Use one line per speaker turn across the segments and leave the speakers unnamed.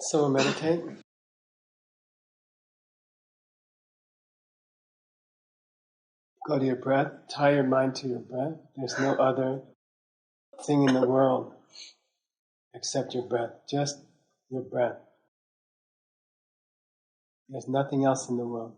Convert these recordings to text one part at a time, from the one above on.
So meditate. Go to your breath. Tie your mind to your breath. There's no other thing in the world except your breath. Just your breath. There's nothing else in the world.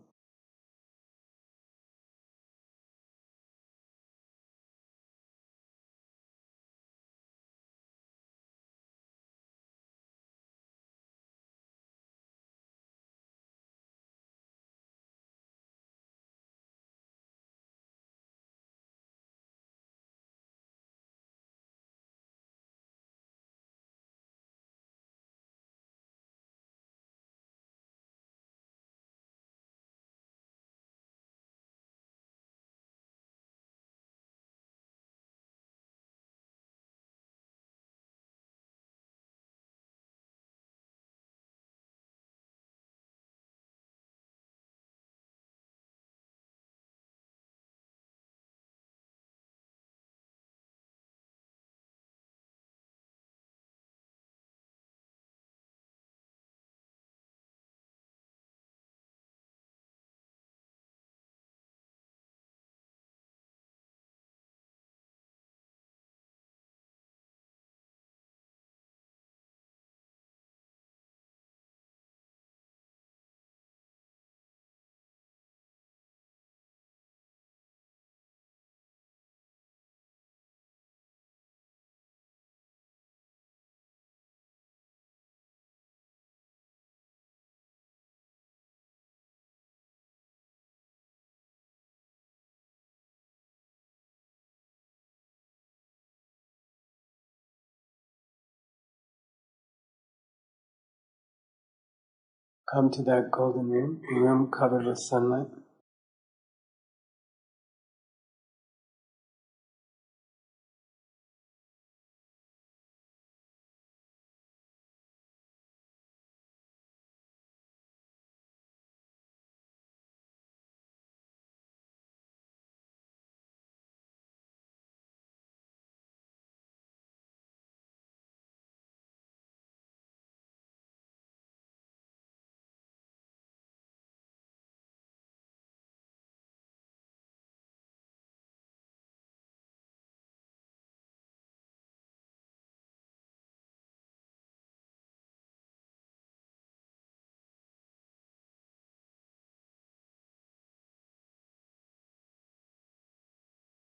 Come to that golden room, the room covered with sunlight.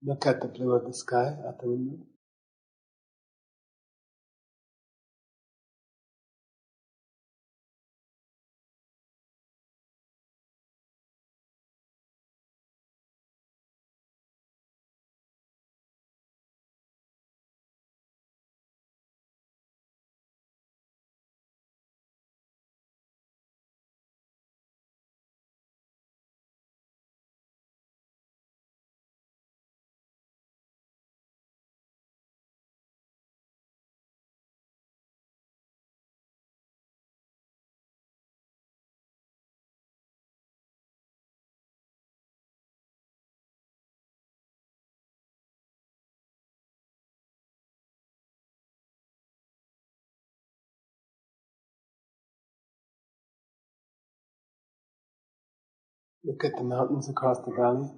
Look at the blue of the sky out the window. Look at the mountains across the valley.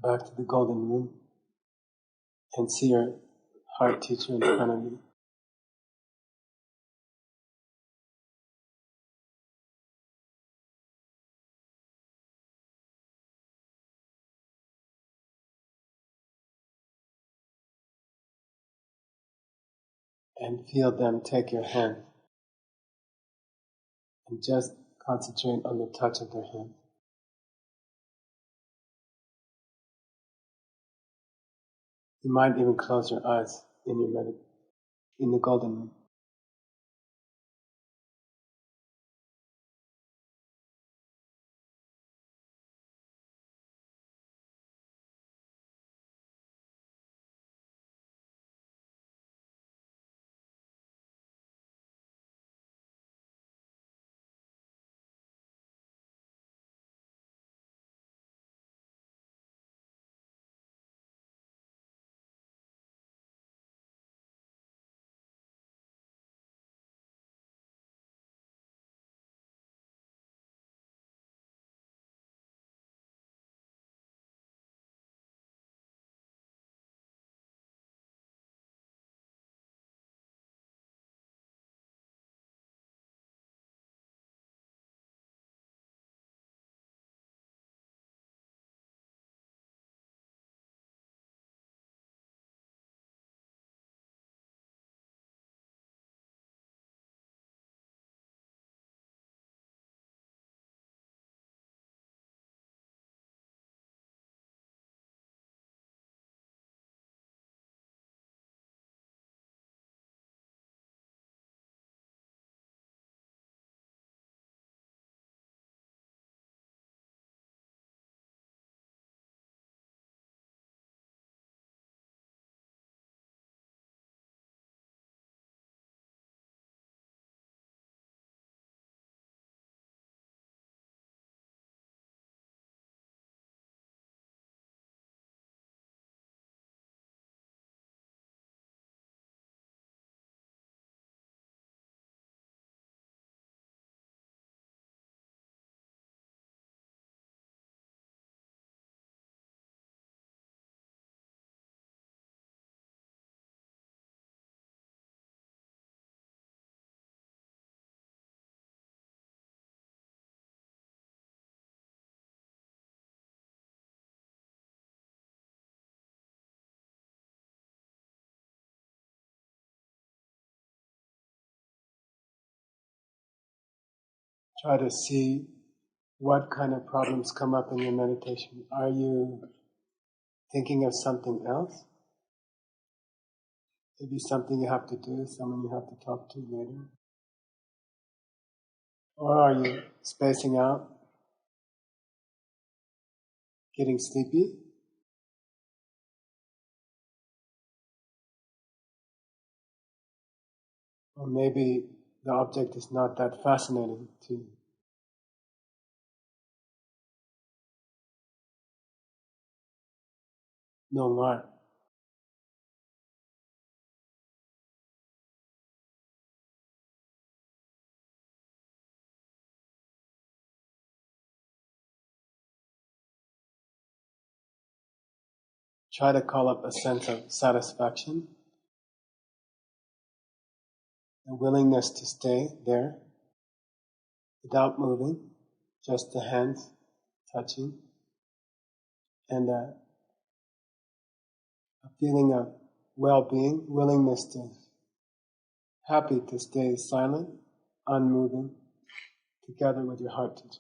Come back to the golden room and see your heart teacher in front of you. And feel them take your hand. And just concentrate on the touch of their hand. You might even close your eyes in your in the golden room. Try to see what kind of problems come up in your meditation. Are you thinking of something else? Maybe something you have to do, someone you have to talk to later? Or are you spacing out, getting sleepy? Or maybe the object is not that fascinating to you. No more. Try to call up a sense of satisfaction, a willingness to stay there without moving, just the hands touching, and a feeling of well-being, willingness to, happy to stay silent, unmoving, together with your heart teacher.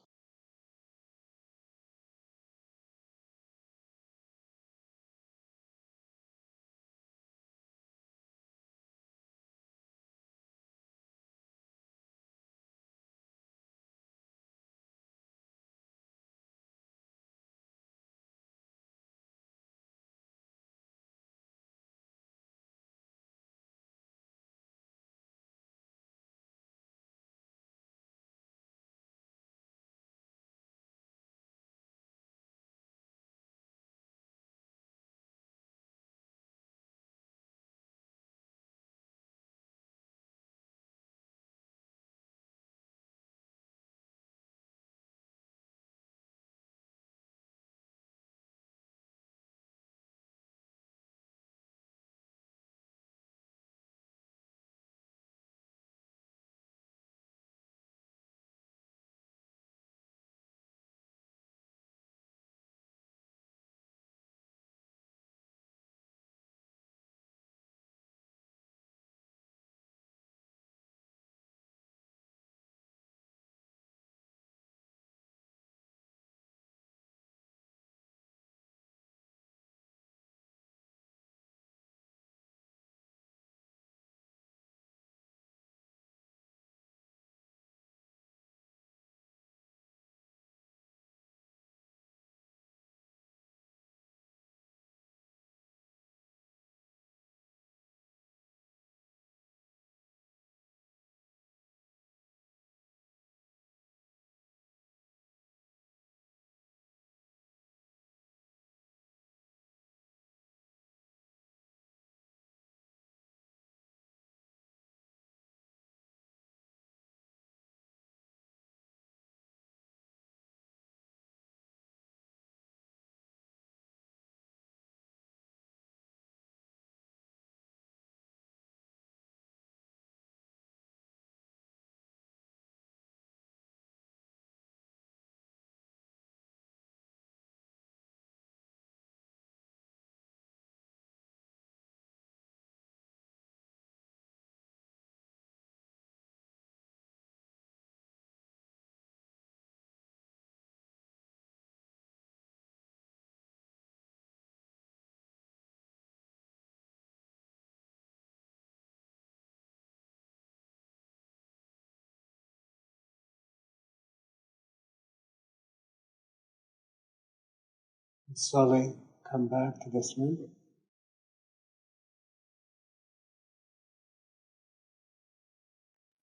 Slowly come back to this room.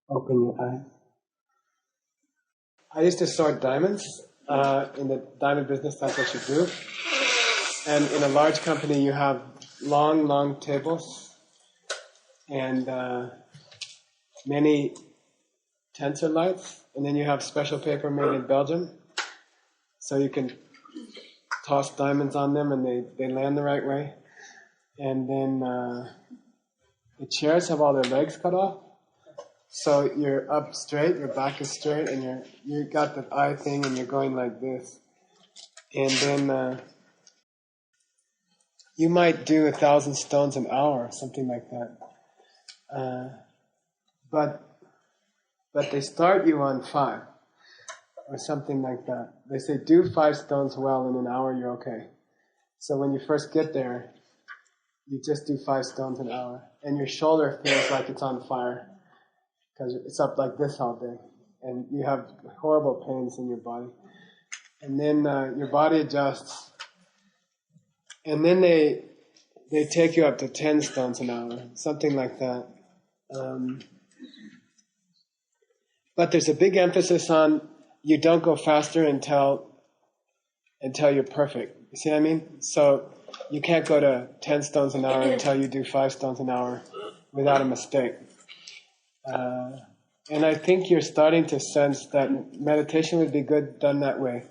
Open your eyes. I used to sort diamonds in the diamond business. That's what you do. And in a large company, you have long tables and many tensor lights. And then you have special paper made in Belgium, so you can toss diamonds on them and they land the right way. And then the chairs have all their legs cut off. So you're up straight, your back is straight, and you got the eye thing and you're going like this. And then you might do 1,000 stones an hour, something like that. But they start you on 5. Or something like that. They say do 5 stones well in an hour, you're okay. So when you first get there, you just do 5 stones an hour. And your shoulder feels like it's on fire. Because it's up like this all day. And you have horrible pains in your body. And then your body adjusts. And then they take you up to 10 stones an hour. Something like that. But there's a big emphasis on you don't go faster until you're perfect. You see what I mean? So you can't go to 10 stones an hour until you do 5 stones an hour without a mistake. And I think you're starting to sense that meditation would be good done that way.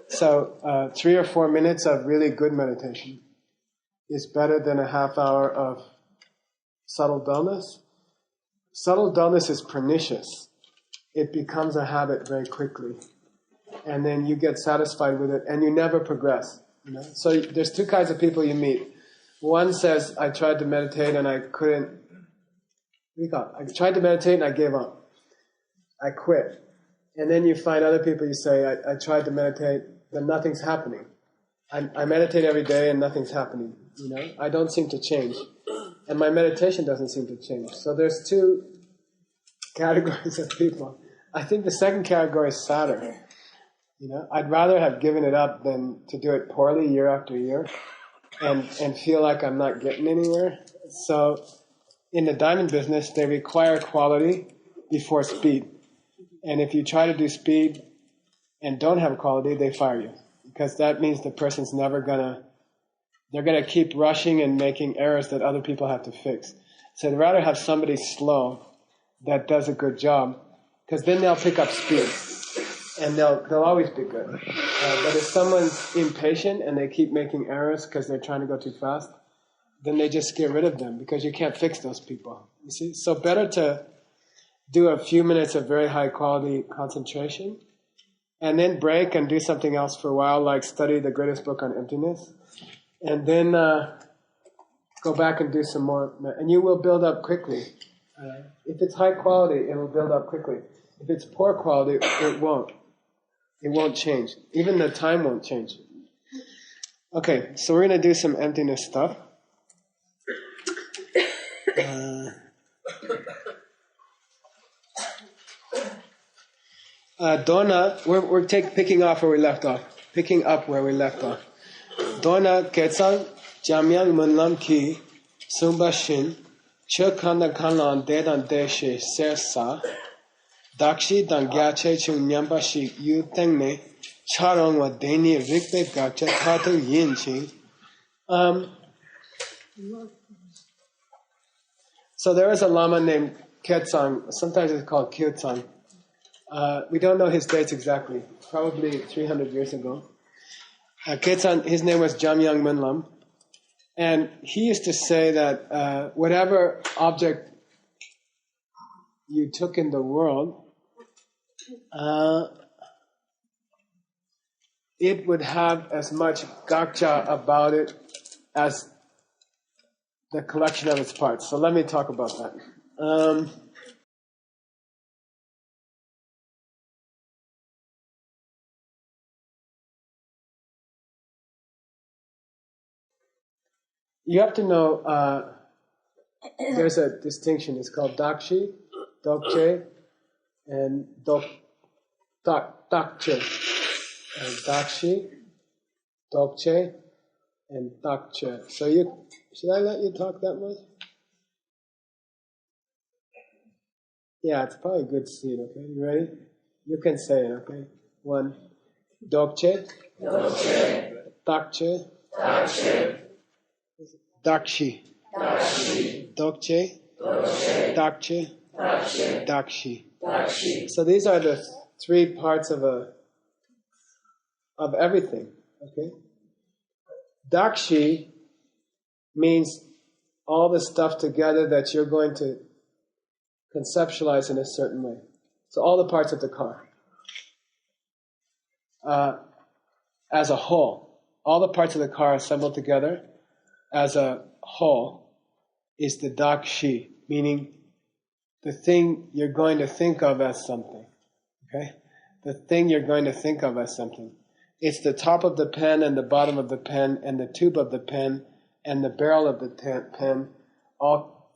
So 3 or 4 minutes of really good meditation is better than a half hour of subtle dullness. Subtle dullness is pernicious. It becomes a habit very quickly. And then you get satisfied with it and you never progress. You know? So there's 2 kinds of people you meet. One says, I tried to meditate and I couldn't. I tried to meditate and I gave up. I quit. And then you find other people, you say, I tried to meditate, but nothing's happening. I meditate every day and nothing's happening. You know, I don't seem to change. And my meditation doesn't seem to change. So there's 2 categories of people. I think the second category is sadder. You know, I'd rather have given it up than to do it poorly year after year and feel like I'm not getting anywhere. So in the diamond business, they require quality before speed. And if you try to do speed and don't have quality, they fire you. Because that means the person's never they're gonna keep rushing and making errors that other people have to fix. So I'd rather have somebody slow that does a good job, because then they'll pick up speed, and they'll always be good. But if someone's impatient and they keep making errors because they're trying to go too fast, then they just get rid of them, because you can't fix those people. You see, so better to do a few minutes of very high quality concentration, and then break and do something else for a while, like study the greatest book on emptiness, and then go back and do some more, and you will build up quickly. If it's high quality, it will build up quickly. If it's poor quality, it won't. It won't change. Even the time won't change. Okay, so we're going to do some emptiness stuff. Dona, we're picking up where we left off. Dona Ketsang Jamyang Monlam ki Sumba Shin Chukanda Kanlan Dedan Deshe Sersa Dakshi Dan Gyache Chung Nyambashi Yu Tengne Charong wa Deni Rikpe Gakja Tato Yin Ching. So there is a Lama named Ketsang, sometimes it's called Ketsang. We don't know his dates exactly, probably 300 years ago. Ketsang, his name was Jamyang Monlam. And he used to say that whatever object you took in the world, it would have as much Gakja about it as the collection of its parts. So let me talk about that. You have to know, there's a distinction. It's called Dakshi, Dokche, and Dakche. Dakshi, Dokche, and Dakche. So should I let you talk that much? Yeah, it's probably a good seed, okay? You ready? You can say it, okay? 1. Dokche. Dokche. Dakche. Dakche. Dakshi. Dakshi. Dokche. Dokche. Dakche. Dakche. Dakshi. Dakshi. So these are the 3 parts of everything, okay? Dakshi means all the stuff together that you're going to conceptualize in a certain way. So all the parts of the car. As a whole. All the parts of the car assembled together as a whole is the Dakshi, meaning the thing you're going to think of as something. Okay? The thing you're going to think of as something. It's the top of the pen and the bottom of the pen and the tube of the pen and the barrel of the pen all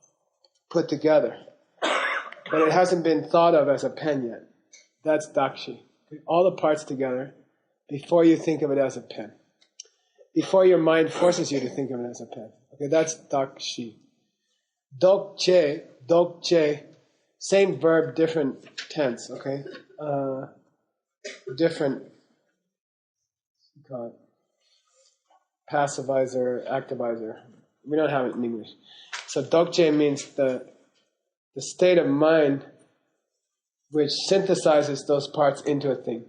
put together. But it hasn't been thought of as a pen yet. That's Dakshi. All the parts together before you think of it as a pen. Before your mind forces you to think of it as a pen. Okay, that's Dakshi. Dokche, same verb, different tense, okay? Different, you call it, passivizer, activizer. We don't have it in English. So Dokche means the state of mind which synthesizes those parts into a thing.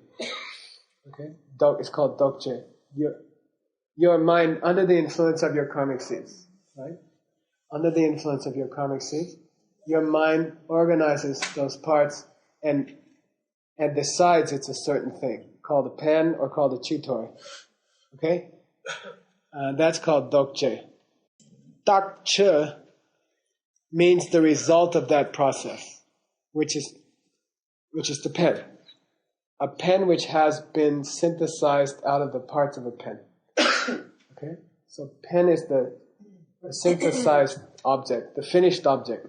Okay? It's called Dokche. Your mind, under the influence of your karmic seeds, right? Under the influence of your karmic seeds, your mind organizes those parts and decides it's a certain thing, called a pen or called a chew toy. Okay? That's called Dokche. Dakche means the result of that process, which is the pen. A pen which has been synthesized out of the parts of a pen. Okay? So pen is the synthesized object, the finished object,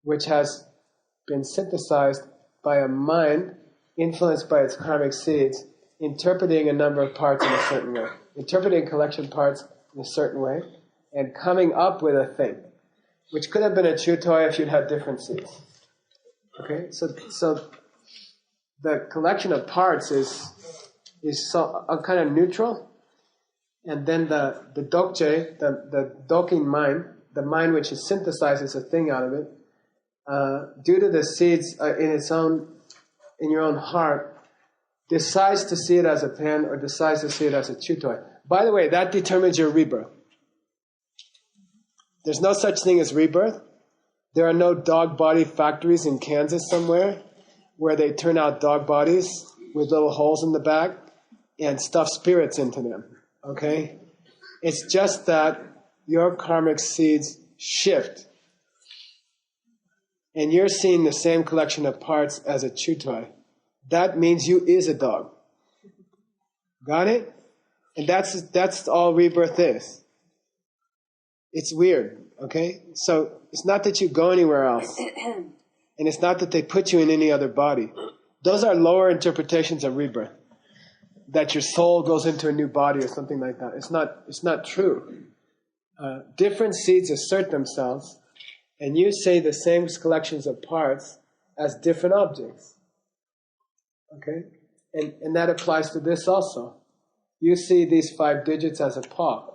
which has been synthesized by a mind influenced by its karmic seeds, interpreting a number of parts in a certain way, interpreting collection parts in a certain way, and coming up with a thing, which could have been a chew toy if you'd had different seeds. Okay, so the collection of parts is so kind of neutral, and then the dokche, the doking mind, the mind which synthesizes a thing out of it, due to the seeds in your own heart, decides to see it as a pen or decides to see it as a chew toy. By the way, that determines your rebirth. There's no such thing as rebirth. There are no dog body factories in Kansas somewhere where they turn out dog bodies with little holes in the back and stuff spirits into them. Okay? It's just that your karmic seeds shift. And you're seeing the same collection of parts as a chew toy. That means you is a dog. Got it? And that's all rebirth is. It's weird, okay? So it's not that you go anywhere else. And it's not that they put you in any other body. Those are lower interpretations of rebirth. That your soul goes into a new body or something like that. It's not true. Different seeds assert themselves, and you say the same collections of parts as different objects. Okay? And that applies to this also. You see these 5 digits as a paw.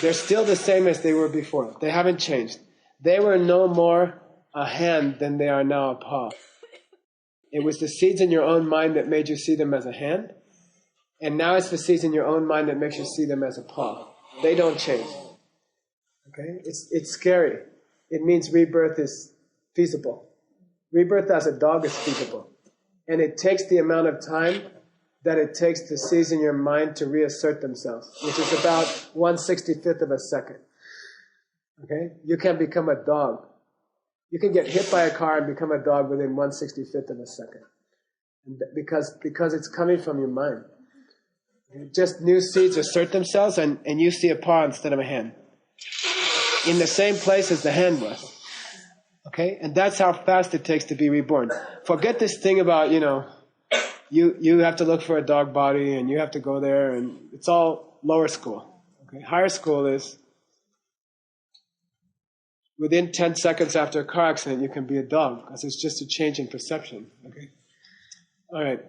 They're still the same as they were before. They haven't changed. They were no more a hand than they are now a paw. It was the seeds in your own mind that made you see them as a hand, and now it's the seeds in your own mind that makes you see them as a paw. They don't change. Okay? It's scary. It means rebirth is feasible. Rebirth as a dog is feasible. And it takes the amount of time that it takes the seeds in your mind to reassert themselves, which is about 1/65th of a second. Okay? You can become a dog. You can get hit by a car and become a dog within 1/65th of a second. Because it's coming from your mind. Just new seeds assert themselves and you see a paw instead of a hand. In the same place as the hand was. Okay? And that's how fast it takes to be reborn. Forget this thing about, you have to look for a dog body and you have to go there, and it's all lower school. Okay, higher school is within 10 seconds after a car accident you can be a dog, because it's just a change in perception. Okay, all right.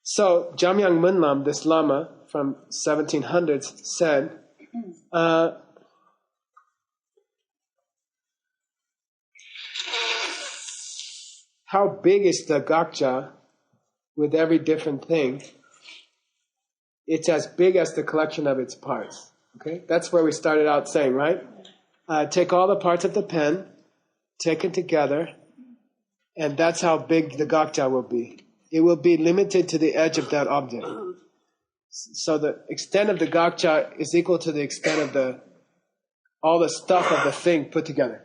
So Jamyang Monlam, this Lama from 1700s, said, how big is the Gakja with every different thing? It's as big as the collection of its parts. Okay, that's where we started out saying, right? Take all the parts of the pen, take it together, and that's how big the Gakja will be. It will be limited to the edge of that object. So the extent of the Gakja is equal to the extent of all the stuff of the thing put together.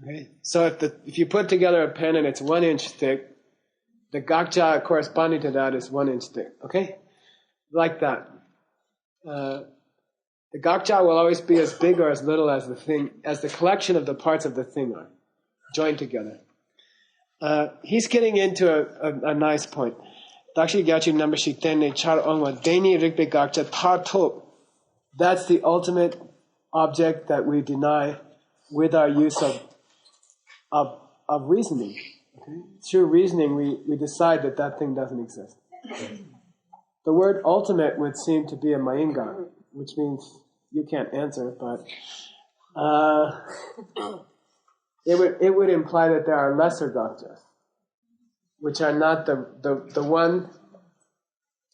Okay? So if you put together a pen and it's 1 inch thick, the Gakja corresponding to that is 1 inch thick. Okay? Like that. The Gakja will always be as big or as little as the collection of the parts of the thing are joined together. He's getting into a nice point. That's the ultimate object that we deny with our use of reasoning. Okay? Through reasoning, we decide that thing doesn't exist. The word ultimate would seem to be a mainga, which means you can't answer, but it would imply that there are lesser Gakjas, which are not the one.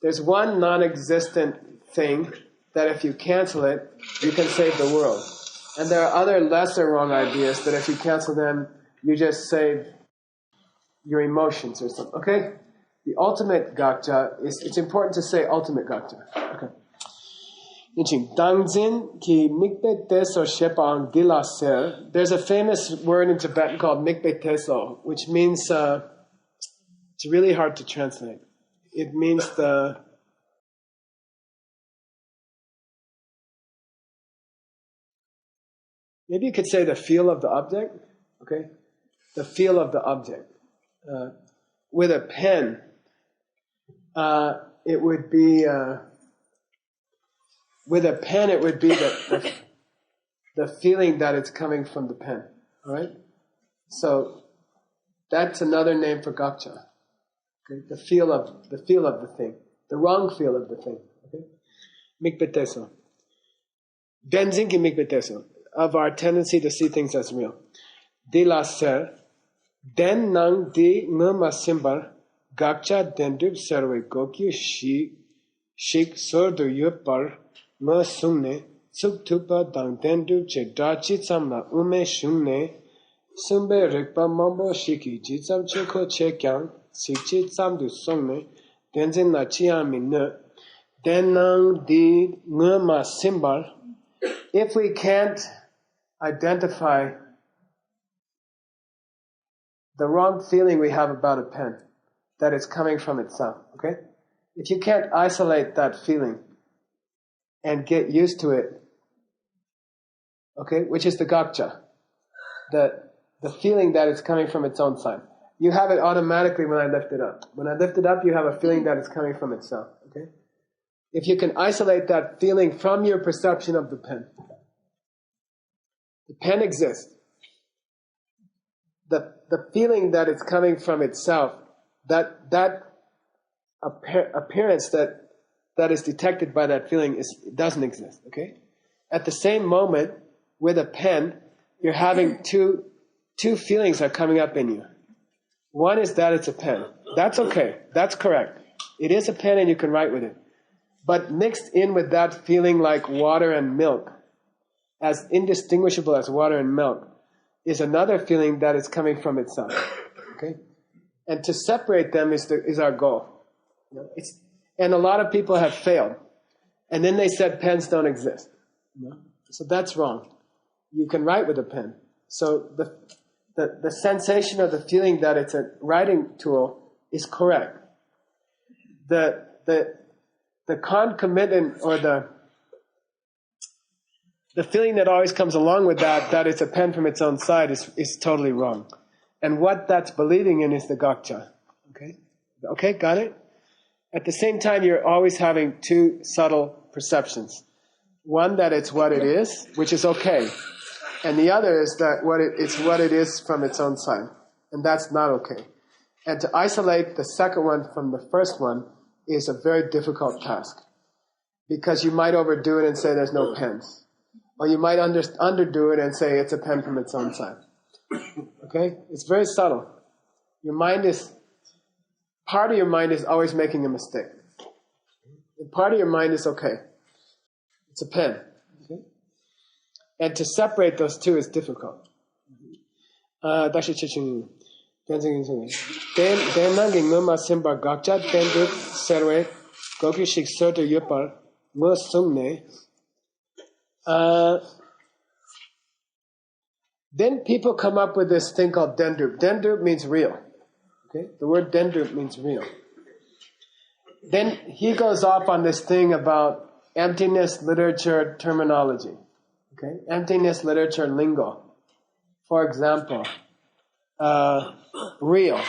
There's one non-existent thing that if you cancel it, you can save the world. And there are other lesser wrong ideas that if you cancel them, you just save your emotions or something. Okay? The ultimate Gakja it's important to say ultimate Gakja. Okay. There's a famous word in Tibetan called mikpe teso, which means, it's really hard to translate. It means maybe you could say the feel of the object, okay? The feel of the object. With a pen, it would be the feeling that it's coming from the pen, all right? So that's another name for Gakja. Okay? The feel of the thing, the wrong feel of the thing. Okay? Mikpeteso. Denzinki mikpeteso, of our tendency to see things as real. De la ser, den nang di ngama simbar, Gakja dendub serwe gokyu shik sordu yupar, ma sumne, suktupa dang dendub che dachi samla ume shumne, sumbe rikpa mambo shiki jitsam che ko che kyang, sikchi samdu songne, denzin na chiami ne, denang di ngama simbar. If we can't identify the wrong feeling we have about a pen, that it's coming from itself, okay? If you can't isolate that feeling and get used to it, okay, which is the Gakja, the feeling that it's coming from its own side. You have it automatically when I lift it up. When I lift it up, you have a feeling that it's coming from itself, okay? If you can isolate that feeling from your perception of the pen exists. The feeling that it's coming from itself, that appearance that is detected by that feeling doesn't exist, okay? At the same moment, with a pen, you're having two feelings are coming up in you. One is that it's a pen. That's okay. That's correct. It is a pen and you can write with it. But mixed in with that feeling like water and milk, as indistinguishable as water and milk, is another feeling that is coming from itself. Okay? And to separate them is our goal. You know, and a lot of people have failed. And then they said pens don't exist. You know? So that's wrong. You can write with a pen. So the sensation or the feeling that it's a writing tool is correct. The concomitant or the feeling that always comes along with that it's a pen from its own side is totally wrong. And what that's believing in is the Gakja. Okay? Okay, got it? At the same time, you're always having two subtle perceptions. One, that it's what it is, which is okay. And the other is that it's what it is from its own side. And that's not okay. And to isolate the second one from the first one is a very difficult task. Because you might overdo it and say there's no pens. Or you might underdo it and say it's a pen from its own side. Okay? It's very subtle. Part of your mind is always making a mistake. And part of your mind is okay. It's a pen. Okay? And to separate those two is difficult. Dashi chiching. Denanging ngoma simba Gakja dendu serwe goki shik soto yupar mo sumne. Then people come up with this thing called dendrup. Dendrup means real. Okay? The word dendrup means real. Then he goes off on this thing about emptiness literature terminology. Okay? Emptiness literature lingo. For example, real,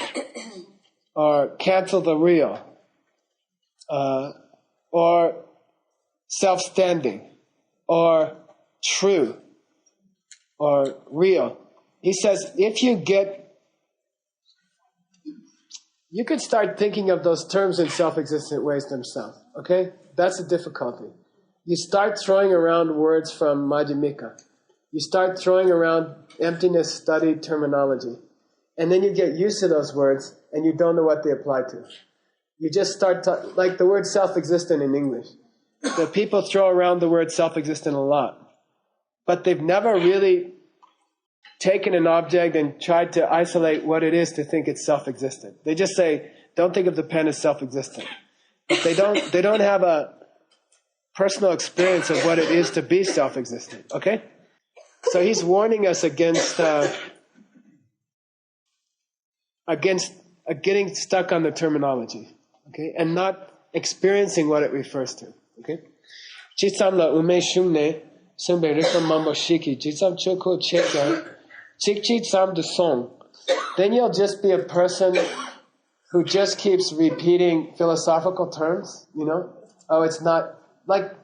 or cancel the real, or self-standing, or true, or real. He says, you could start thinking of those terms in self-existent ways themselves. Okay? That's the difficulty. You start throwing around words from Madhyamika. You start throwing around emptiness study terminology. And then you get used to those words, and you don't know what they apply to. You just start like the word self-existent in English. The people throw around the word self-existent a lot. But they've never really taken an object and tried to isolate what it is to think it's self-existent. They just say, don't think of the pen as self-existent. But they don't have a personal experience of what it is to be self-existent. Okay? So he's warning us against getting stuck on the terminology, okay, and not experiencing what it refers to. Okay? Chitsamla ume shumne sumbe rikam mambo shiki chitsam choko cheka chitsam the song. Then you'll just be a person who just keeps repeating philosophical terms. You know, it's not like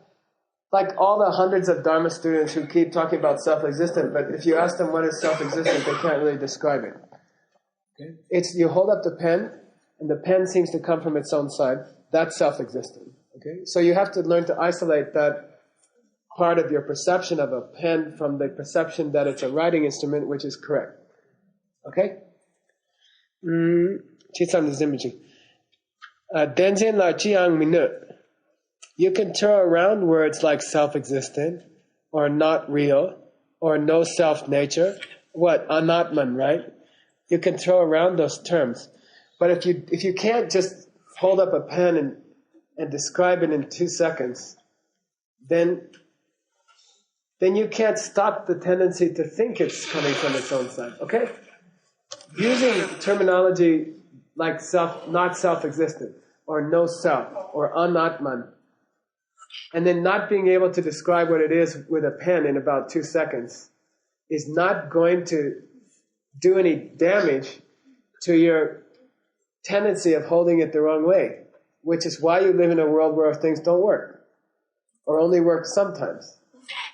all the hundreds of Dharma students who keep talking about self-existent, but if you ask them what is self-existent, they can't really describe it. Okay? It's you hold up the pen, and the pen seems to come from its own side. That's self-existent. Okay? So you have to learn to isolate that part of your perception of a pen from the perception that it's a writing instrument, which is correct. Okay? Denzin la jiang minut. You can throw around words like self-existent, or not real, or no self-nature. What? Anatman, right? You can throw around those terms. But if you can't just hold up a pen and describe it in 2 seconds, then you can't stop the tendency to think it's coming from its own side. Okay? Using terminology like not self-existent, or no self, or anatman, and then not being able to describe what it is with a pen in about 2 seconds is not going to do any damage to your tendency of holding it the wrong way, which is why you live in a world where things don't work, or only work sometimes.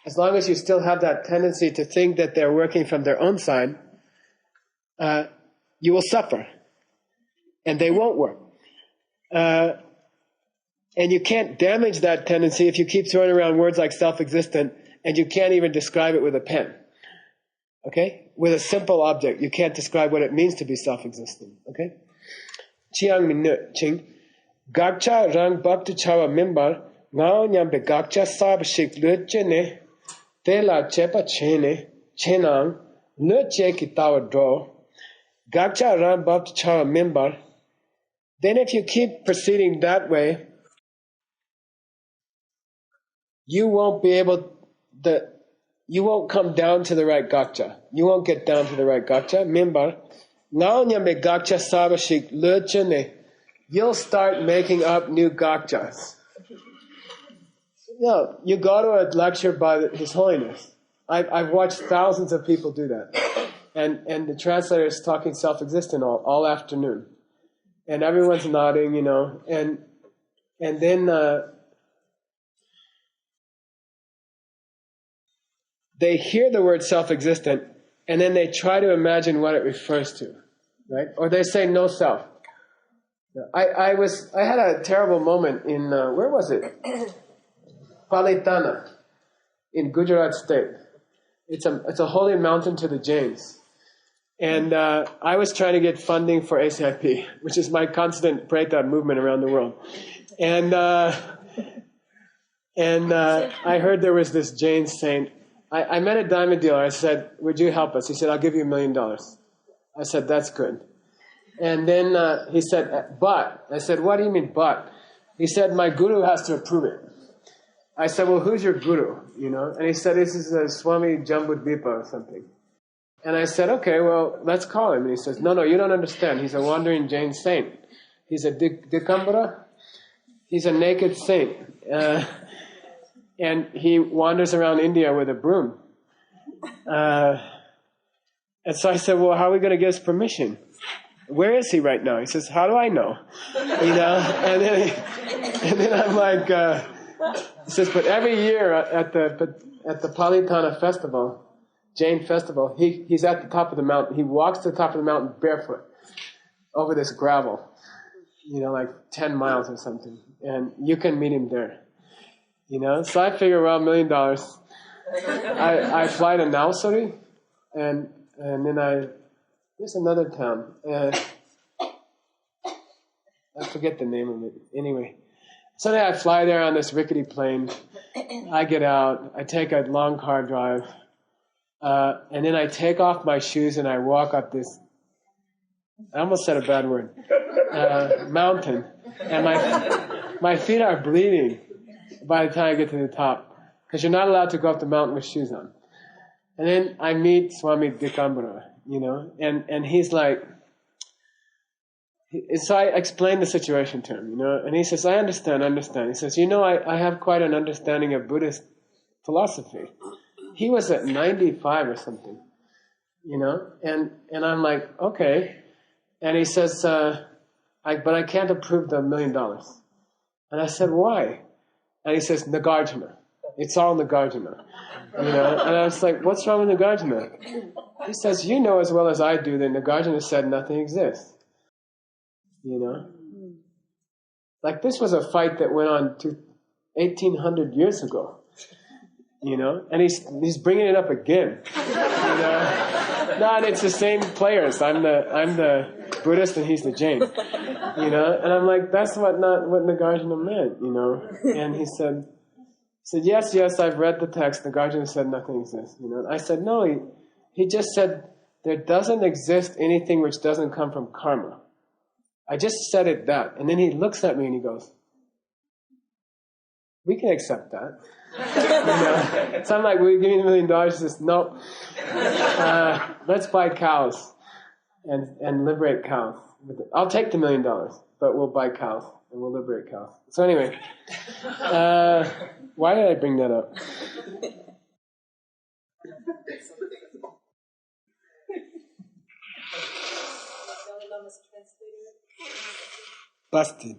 As long as you still have that tendency to think that they're working from their own side, you will suffer, and they won't work. And you can't damage that tendency if you keep throwing around words like self-existent, and you can't even describe it with a pen. Okay? With a simple object, you can't describe what it means to be self-existent. Okay? Chiang minut ching. Gakja rang bhakti chawa mimbar, ngao nyambe gakja sab shik lutjene, te la chepa chene, chenang, lutje ki tawa dro. Gakja rang bhakti chawa mimbar. Then if you keep proceeding that way, you won't come down to the right Gakja. You won't get down to the right Gakja. Mimbar. Now nyambe Gakja sabashik lechene. You'll start making up new Gakjas. You go to a lecture by His Holiness. I've watched thousands of people do that. And the translator is talking self-existent all afternoon. and everyone's nodding, you know, and then they hear the word self-existent, and then they try to imagine what it refers to, right? Or they say no self. I had a terrible moment in where was it? Palitana, in Gujarat state. It's a holy mountain to the Jains, and I was trying to get funding for ACIP, which is my constant Preta movement around the world, and I heard there was this Jain saint. I met a diamond dealer. I said, "Would you help us?" He said, "I'll give you $1 million." I said, "That's good." And then he said, "But." I said, "What do you mean, but?" He said, "My guru has to approve it." I said, "Well, who's your guru?" You know, and he said, "This is Swami Jambudvipa or something." And I said, "Okay, well, let's call him." And he says, "No, you don't understand. He's a wandering Jain saint. He's a Dikambara. He's a naked saint." And he wanders around India with a broom. And so I said, "Well, how are we going to get his permission? Where is he right now?" He says, "How do I know?" You know, and then I'm like, he says, "But every year at the Palitana festival, Jain festival, he's at the top of the mountain. He walks to the top of the mountain barefoot over this gravel, you know, like 10 miles or something. And you can meet him there. You know, so I figure, well, $1 million. I fly to Nausori, and then there's another town. I forget the name of it. Anyway, so then I fly there on this rickety plane. I get out. I take a long car drive, and then I take off my shoes and I walk up this. I almost said a bad word. Mountain, and my feet are bleeding by the time I get to the top, because you're not allowed to go up the mountain with shoes on. And then I meet Swami Dikambara, you know, and he's like, so I explained the situation to him, you know, and he says, I understand. He says, you know, I have quite an understanding of Buddhist philosophy. He was at 95 or something, you know, and I'm like, okay. And he says, but I can't approve the $1 million. And I said, why? And he says, Nagarjuna. It's all Nagarjuna. You know? And I was like, what's wrong with Nagarjuna? He says, you know as well as I do that Nagarjuna said nothing exists. You know? Like this was a fight that went on 1,800 years ago. You know? And he's bringing it up again. You know? No, and it's the same players. I'm the Buddhist and he's the Jain. You know? And I'm like, that's not what Nagarjuna meant, you know? And he said, yes, I've read the text. Nagarjuna said nothing exists. You know? I said, no, he just said there doesn't exist anything which doesn't come from karma. I just said it that. And then he looks at me and he goes, we can accept that. You know? So I'm like, will you give me $1 million? He says, no. Let's buy cows and liberate cows. I'll take the $1 million, but we'll buy cows and we'll liberate cows. So anyway, why did I bring that up? Busted.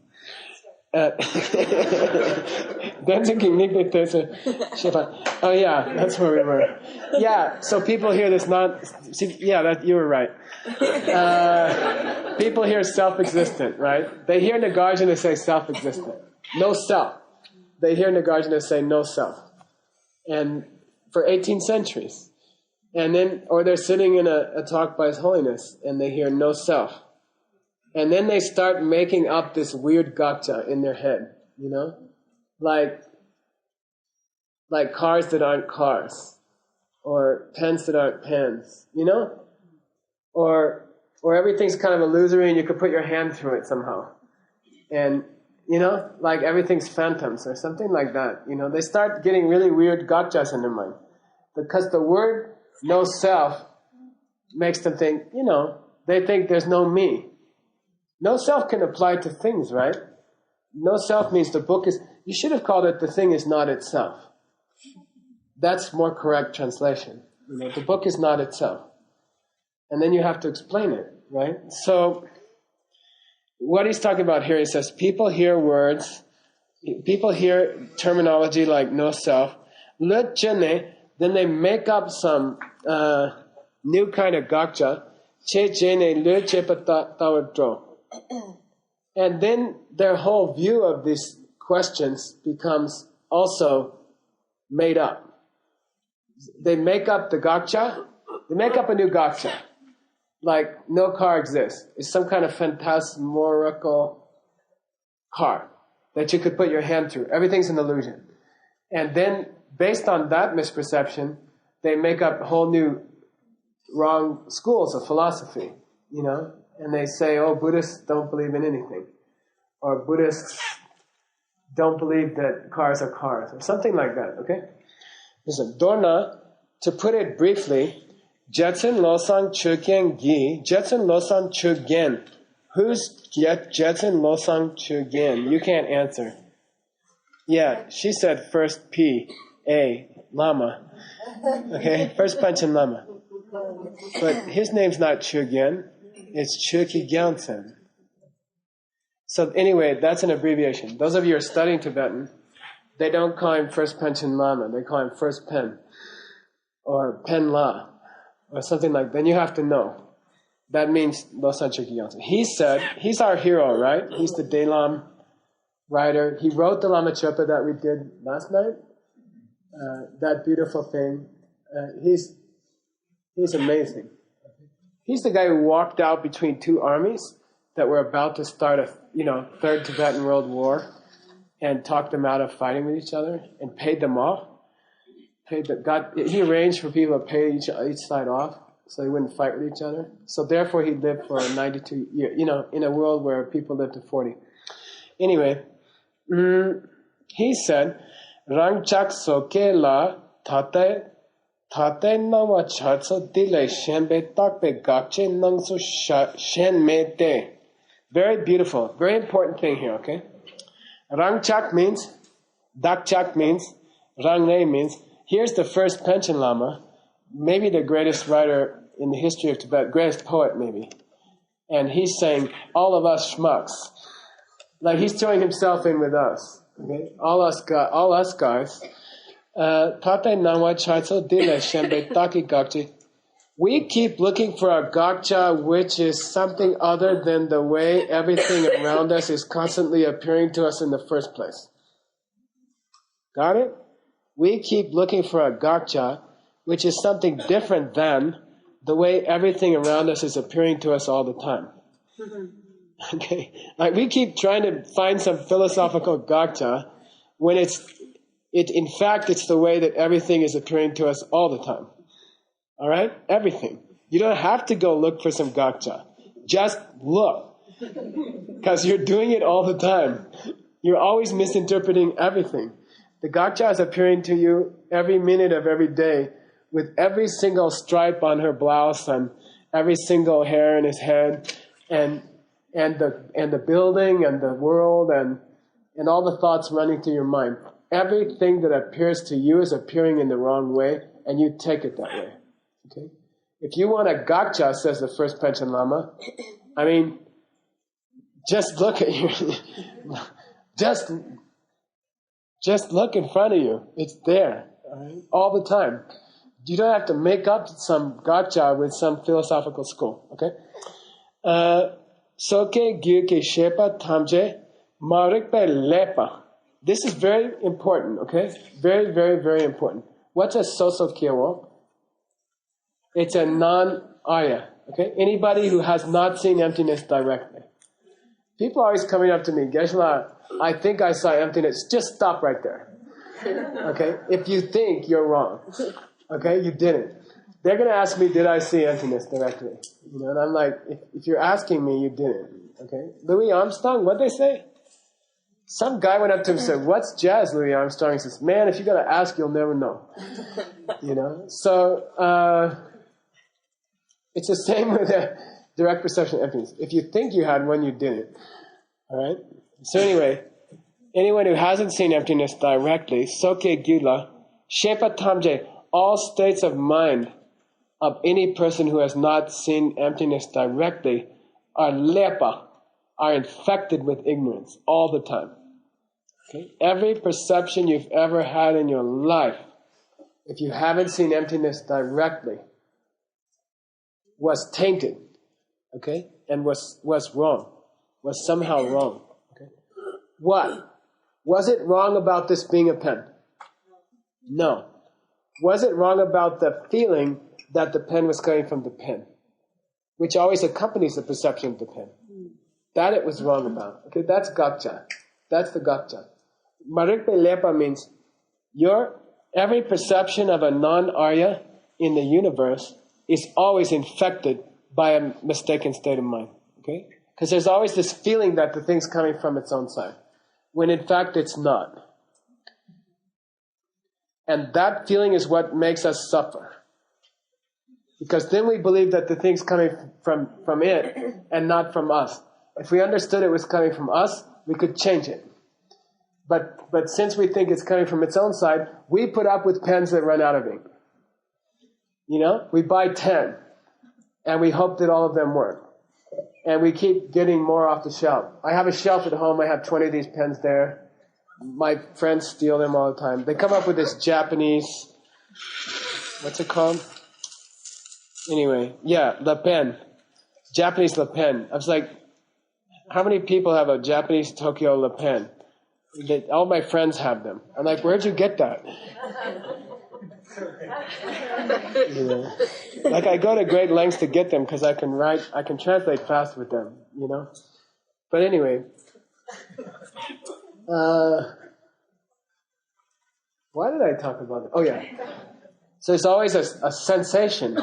Oh yeah, that's where we were. Yeah, so people hear this you were right. People hear self-existent, right? They hear Nagarjuna say self-existent. No self. They hear Nagarjuna say no self. And for 18 centuries. And then, or they're sitting in a talk by His Holiness and they hear no self. And then they start making up this weird Gakja in their head, you know? Like cars that aren't cars. Or pens that aren't pens, you know? Or everything's kind of illusory and you could put your hand through it somehow. And, you know, like everything's phantoms or something like that. You know, they start getting really weird Gakjas in their mind. Because the word no self makes them think, you know, they think there's no me. No self can apply to things, right? No self means the book is, you should have called it the thing is not itself. That's more correct translation. You know, the book is not itself. And then you have to explain it, right? So what he's talking about here, he says, people hear words, people hear terminology like no self, then they make up some new kind of Gakja, and then their whole view of these questions becomes also made up. They make up the Gakja, they make up a new Gakja. Like, no car exists. It's some kind of phantasmagorical car that you could put your hand through. Everything's an illusion. And then, based on that misperception, they make up whole new wrong schools of philosophy, you know? And they say, oh, Buddhists don't believe in anything. Or Buddhists don't believe that cars are cars. Or something like that, okay? Listen, Dorna, to put it briefly, Jetson Losang Chugyen Gi, Jetson Losang Chugyen. Who's Jetson Losang Chugyen? You can't answer. Yeah, she said First P.A. Lama. Okay, First Panchen Lama. But his name's not Chugyen, it's Chugyi Gyaltsen. So anyway, that's an abbreviation. Those of you who are studying Tibetan, they don't call him First Panchen Lama, they call him First Pen, or Pen La, or something like that. Then you have to know. That means Losang Chugyi Gyaltsen. He said, he's our hero, right? He's the Dalam writer. He wrote the Lama Chopa that we did last night. That beautiful thing. He's amazing. He's the guy who walked out between two armies that were about to start a third Tibetan World War and talked them out of fighting with each other and paid them off. He arranged for people to pay each side off so they wouldn't fight with each other. So therefore he lived for 92 years, in a world where people lived to 40. Anyway, he said, Rangchak soke la tate nawa chatso dile shenbe takpe gakche nangso shen me te. Very beautiful, very important thing here, okay? Rangchak means, Dakchak means, Rangne means, here's the first Panchen Lama, maybe the greatest writer in the history of Tibet, greatest poet maybe. And he's saying, all of us schmucks. Like he's throwing himself in with us. Okay? All us guys. We keep looking for a Gakja, which is something other than the way everything around us is constantly appearing to us in the first place. Got it? We keep looking for a Gakja, which is something different than the way everything around us is appearing to us all the time. Okay? Like we keep trying to find some philosophical Gakja when in fact it's the way that everything is appearing to us all the time. All right? Everything. You don't have to go look for some Gakja. Just look. Because you're doing it all the time. You're always misinterpreting everything. The Gakja is appearing to you every minute of every day with every single stripe on her blouse and every single hair in his head and the building and the world and all the thoughts running through your mind. Everything that appears to you is appearing in the wrong way and you take it that way. Okay? If you want a Gakja, says the first Panchen Lama, I mean, just look at you. Just look in front of you. It's there. All the time. You don't have to make up some Gakja with some philosophical school. Okay? Soke gyuke shepa tamje marikpe lepa. This is very important, okay? Very, very, very important. What's a soso kyewo? It's a non-Arya, okay? Anybody who has not seen emptiness directly. People are always coming up to me, Geshe, I think I saw emptiness. Just stop right there. Okay? If you think, you're wrong. Okay? You didn't. They're going to ask me, did I see emptiness directly? And I'm like, if you're asking me, you didn't. Okay? Louis Armstrong, what'd they say? Some guy went up to him and said, what's jazz, Louis Armstrong? He says, man, if you got to ask, you'll never know. So, it's the same with a direct perception of emptiness. If you think you had one, you didn't. All right? So anyway, anyone who hasn't seen emptiness directly, soke gyula, shepa tamje, all states of mind of any person who has not seen emptiness directly are lepa, are infected with ignorance all the time. Okay? Every perception you've ever had in your life, if you haven't seen emptiness directly, was tainted, okay, and was wrong, was somehow wrong. Okay? What? Was it wrong about this being a pen? No. Was it wrong about the feeling that the pen was coming from the pen, which always accompanies the perception of the pen? That it was wrong about. Okay, that's Gakja. That's the Gakja. Marikpe Lepa means every perception of a non-Arya in the universe is always infected by a mistaken state of mind. Okay? Because there's always this feeling that the thing's coming from its own side, when in fact it's not. And that feeling is what makes us suffer. Because then we believe that the thing's coming from it and not from us. If we understood it was coming from us, we could change it. But since we think it's coming from its own side, we put up with pens that run out of ink. You know, we buy 10, and we hope that all of them work. And we keep getting more off the shelf. I have a shelf at home, I have 20 of these pens there. My friends steal them all the time. They come up with this Japanese, what's it called? Anyway, yeah, Le Pen. Japanese Le Pen. I was like, how many people have a Japanese Tokyo Le Pen? All my friends have them. I'm like, where'd you get that? You know? Like, I go to great lengths to get them because I can translate fast with them, you know? But anyway, why did I talk about it? Oh yeah. So there's always a sensation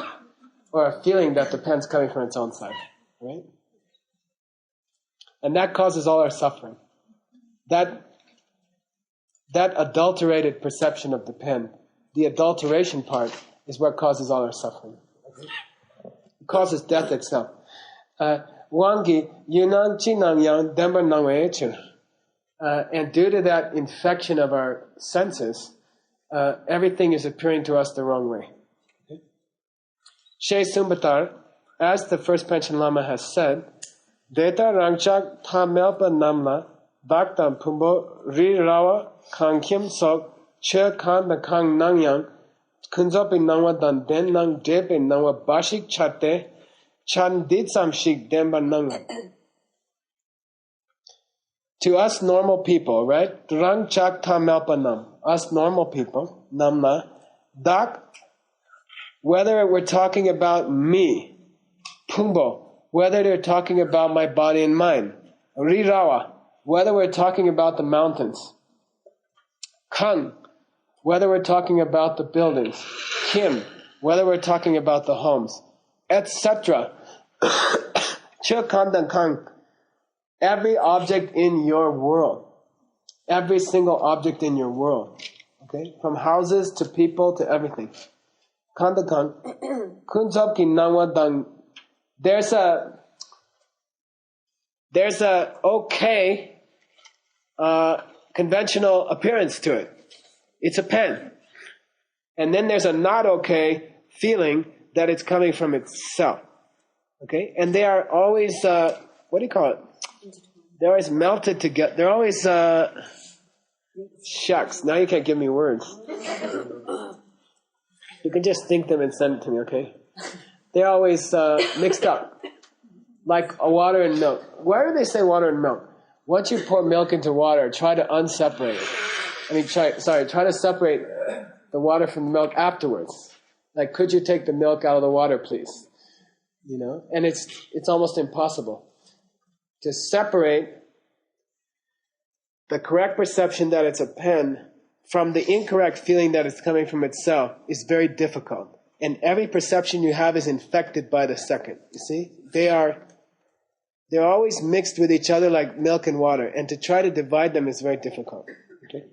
or a feeling that the pen's coming from its own side, right? And that causes all our suffering. That adulterated perception of the pen, the adulteration part, is what causes all our suffering. It causes death itself. Wangi Yunang Chinang Yang Demba Nangwe. And due to that infection of our senses, everything is appearing to us the wrong way. She Sumbatar, as the First Panchen Lama has said, Deta Rangchak Tamelpa Namla Baktam Pumbo Ri Rawa Kang Kim Sok Che Kan the Kang Nangyang Kunzopi Nangwa Dan Den Nang Depe Nangwa Bashik Chate Chan Ditsam Shik Demba Nangla. To us normal people, right? Rangchak Tamelpa Nam. Us normal people, Namla, Dak, whether we're talking about me, Pumbo, whether they're talking about my body and mind, Rirawa, whether we're talking about the mountains, Kang, whether we're talking about the buildings, Kim, whether we're talking about the homes, etc. Chilkandan Kang, every object in your world, every single object in your world, okay, from houses to people to everything. Kanda Kang, Kunzopki Nangwa Dang. There's a okay conventional appearance to it. It's a pen. And then there's a not okay feeling that it's coming from itself. Okay? And they are always, what do you call it? They're always melted together. They're always, shucks, now you can't give me words. You can just think them and send it to me, okay? They're always mixed up, like a water and milk. Why do they say water and milk? Once you pour milk into water, try to unseparate it. Try to separate the water from the milk afterwards. Like, could you take the milk out of the water, please? You know, and it's almost impossible to separate the correct perception that it's a pen from the incorrect feeling that it's coming from itself is very difficult. And every perception you have is infected by the second. You see? They're always mixed with each other like milk and water. And to try to divide them is very difficult. Okay?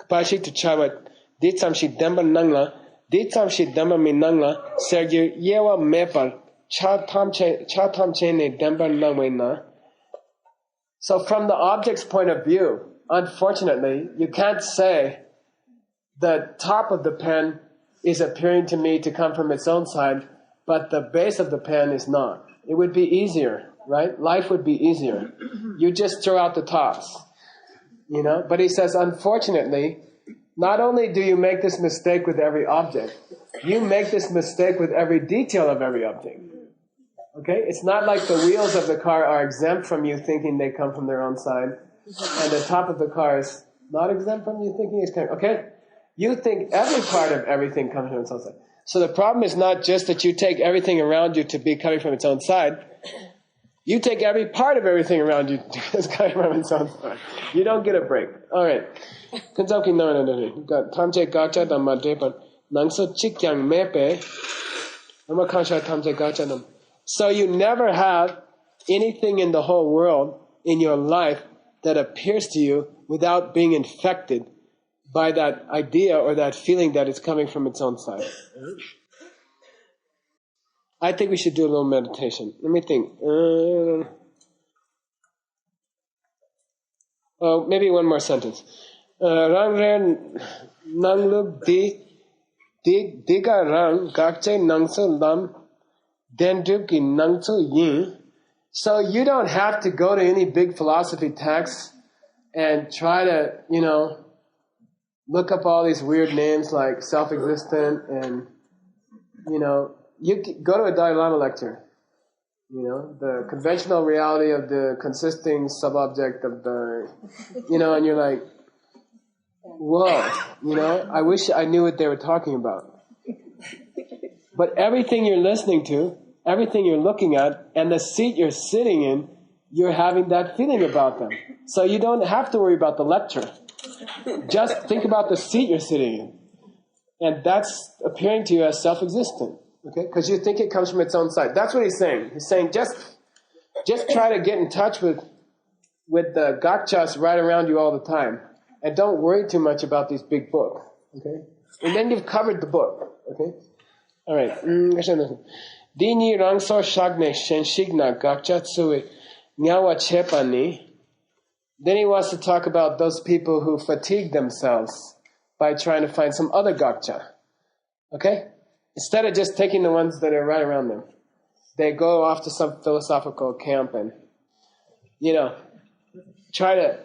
Kapashi to chawat, ditsam shi demba nangla, ditsam shi demba mi nangla, sergyu yewa mepal, cha tam che ne demba nangwe na. So from the object's point of view, unfortunately, you can't say the top of the pen is appearing to me to come from its own side, but the base of the pen is not. It would be easier right? Life would be easier. You just throw out the tops, you know? But he says, unfortunately, not only do you make this mistake with every object, you make this mistake with every detail of every object. Okay? It's not like the wheels of the car are exempt from you thinking they come from their own side, and the top of the car is not exempt from you thinking it's coming. Okay? You think every part of everything comes from its own side. So the problem is not just that you take everything around you to be coming from its own side. You take every part of everything around you as coming from its own side. You don't get a break. All right. Tamche Gakja Dhammadepan Nangso Chikyang Mepe Namakansha Tamche Gakja Dhamma. So you never have anything in the whole world in your life that appears to you without being infected by that idea or that feeling that it's coming from its own side. I think we should do a little meditation. Let me think. Maybe one more sentence. Rang ren nang luk diga rang gakche nangso lam denduki nangso yin. So you don't have to go to any big philosophy texts and try to, look up all these weird names like self-existent and, you go to a Dalai Lama lecture. The conventional reality of the consisting subobject of the, and you're like, whoa, I wish I knew what they were talking about. But everything you're listening to, everything you're looking at, and the seat you're sitting in, you're having that feeling about them. So you don't have to worry about the lecture. Just think about the seat you're sitting in. And that's appearing to you as self-existent. Okay? Because you think it comes from its own side. That's what he's saying. He's saying just try to get in touch with the Gakjas right around you all the time. And don't worry too much about these big books. Okay? And then you've covered the book. Okay? All right. Dini rangso shagne shenshigna Gakja tsui nyawa chepani. Then he wants to talk about those people who fatigue themselves by trying to find some other Gakja. Okay? Instead of just taking the ones that are right around them. They go off to some philosophical camp and, try to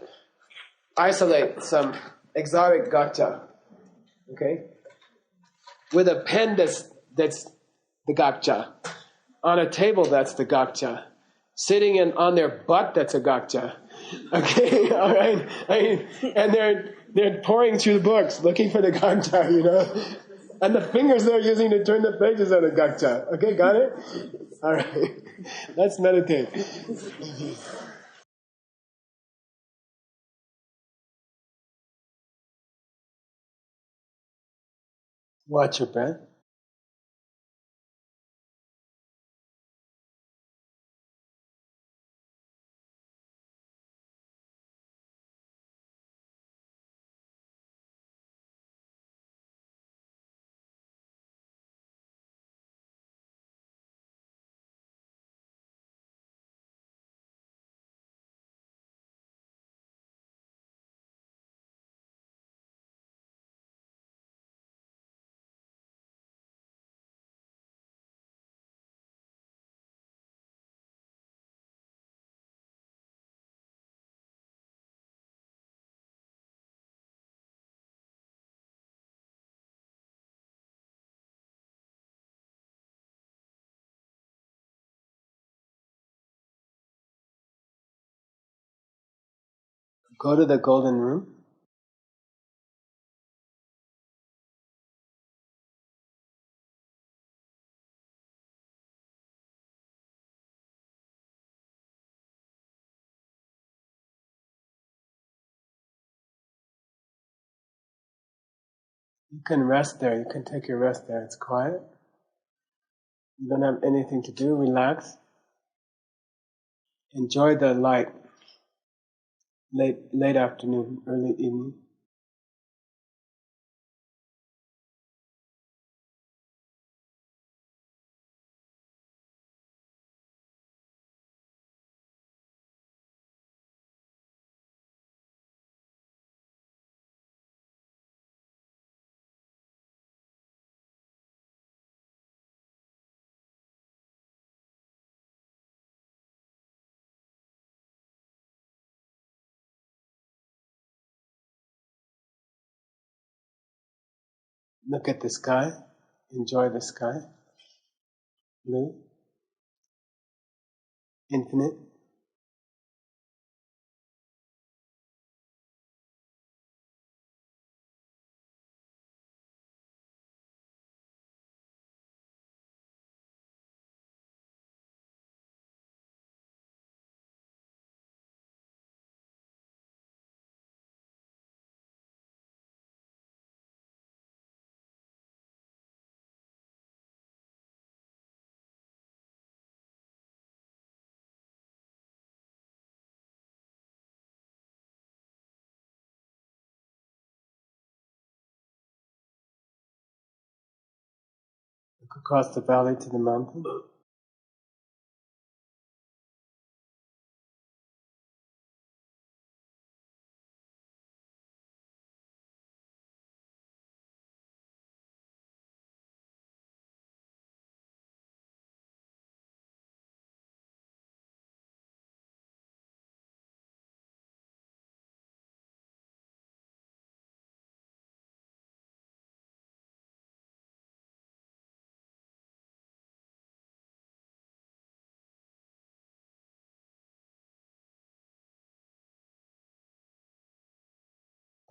isolate some exotic Gakja. Okay? With a pen that's the Gakja. On a table that's the Gakja. Sitting on their butt that's a Gakja. Okay, all right. And they're pouring through the books looking for the Gakja, And the fingers they're using to turn the pages are the Gakja. Okay, got it? All right. Let's meditate. Watch your breath. Go to the golden room. You can rest there. You can take your rest there. It's quiet. You don't have anything to do. Relax. Enjoy the light. Late afternoon, early evening. Look at the sky. Enjoy the sky. Blue. Infinite. Look across the valley to the mountain.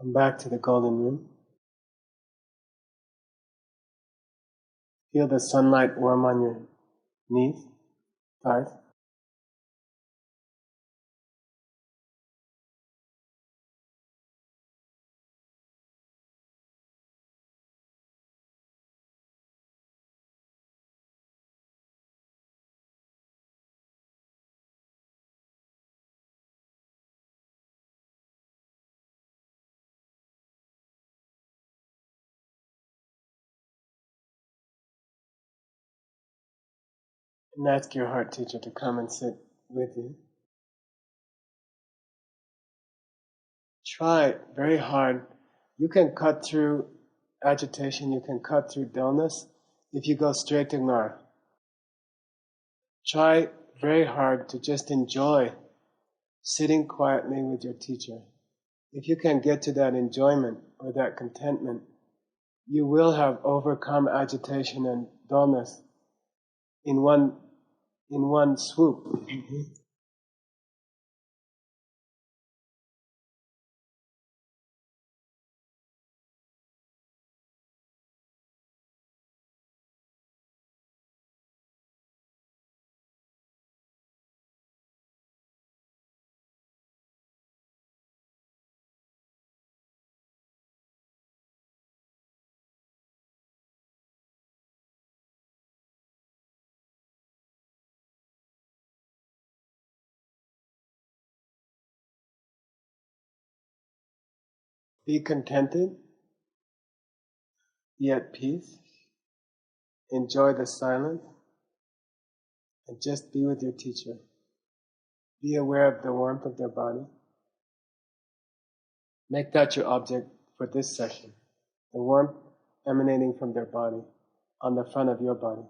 Come back to the golden room. Feel the sunlight warm on your knees, thighs. And ask your heart teacher to come and sit with you. Try very hard. You can cut through agitation, you can cut through dullness if you go straight to Ngara. Try very hard to just enjoy sitting quietly with your teacher. If you can get to that enjoyment or that contentment, you will have overcome agitation and dullness in one swoop. Mm-hmm. Be contented, be at peace, enjoy the silence, and just be with your teacher. Be aware of the warmth of their body. Make that your object for this session. The warmth emanating from their body on the front of your body.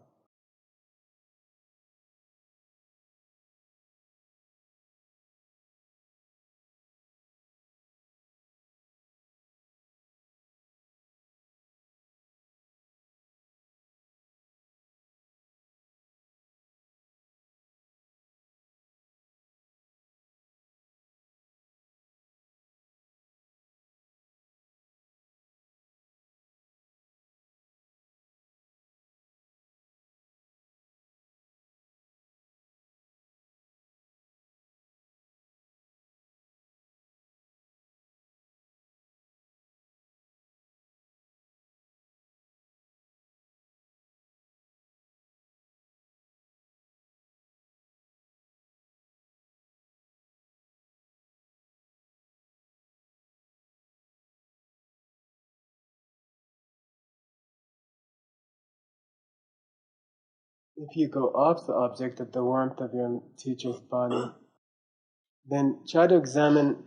If you go off the object of the warmth of your teacher's body, then try to examine